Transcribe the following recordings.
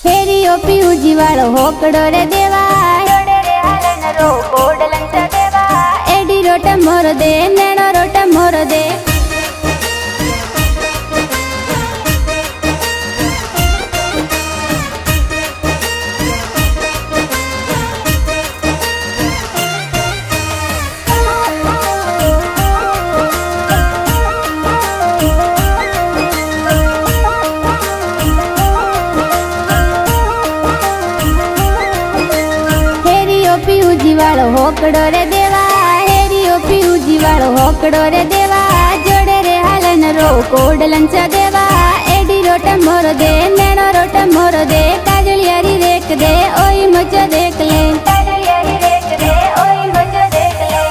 हेरियो पीऊजी वालो होकड़ो रे देवा जोड़े रे हालन रो कोडलंच देवा एडी रोट मोर दे नैनो रोट मोर दे पीऊजी वालो होकड़ो रे देवा हेरियो पीऊजी वालो होकड़ो रे देवा जोड़े रे हालन रो कोडलंच देवा एडी रोट मोर दे नैनो रोट मोर दे काजलियारी रेख दे ओई मुझे देख ले काजलियारी रेख दे ओई मुझे देख ले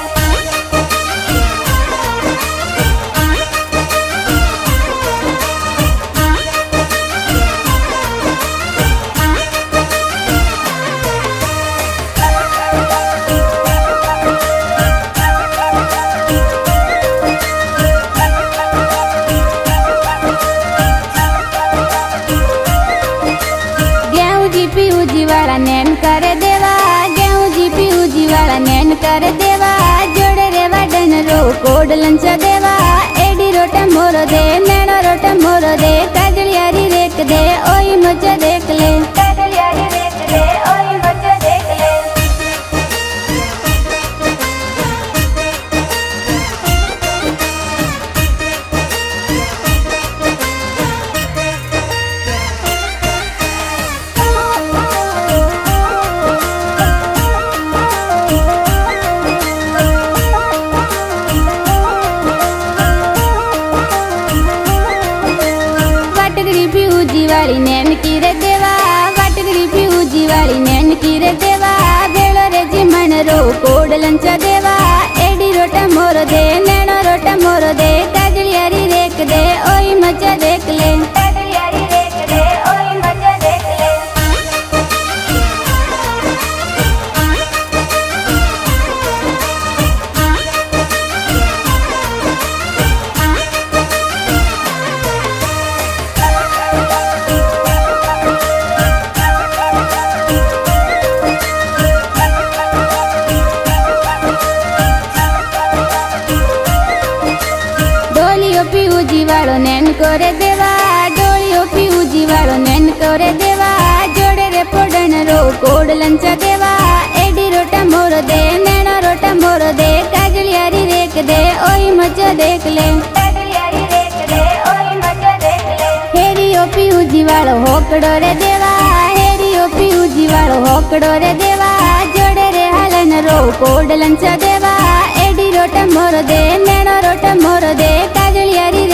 पीऊजी वाला नैन कर देवा गेहूं जी पीऊजी वाला नैन कर देवा जोड़े रे वडन रो कोडलंच देवा एडी रोट मोर दे नैनो रोट मोर दे काजलियारी रेख दे ओई मुझे देख ले काजलियारी रेख दे ओई मुझे देख ले पीऊजी वाली नैन की रे देवा वाटगरी पीऊजी वाली नैन की रे देवा भेड़ो रे जिमन रो कोडलंच देवा एडी रोट मोर दे नैनो रोट मोर दे काजलियारी रेख दे ओई मजा देख ले काजलियारी रेख दे ओई मजा देख ले पीऊजी वालो नैन करे देवा डोलियो पीऊजी वालो नैन करे देवा जोड़े रे पोडन रो कोडलंच देवा एडी रोट मोर दे नैनो रोट मोर दे काजलियारी रेख दे ओई मजा देख ले काजलियारी रेख दे ओई मजा देख ले हेरियो पीऊजी वालो होकड़ो रे देवा हेरियो पीऊजी वालो होकड़ो रे देवा जोड़े रे हालन रो कोडलंच देवा एडी रोट मोर दे नैनो रोट मोर दे काजलियारी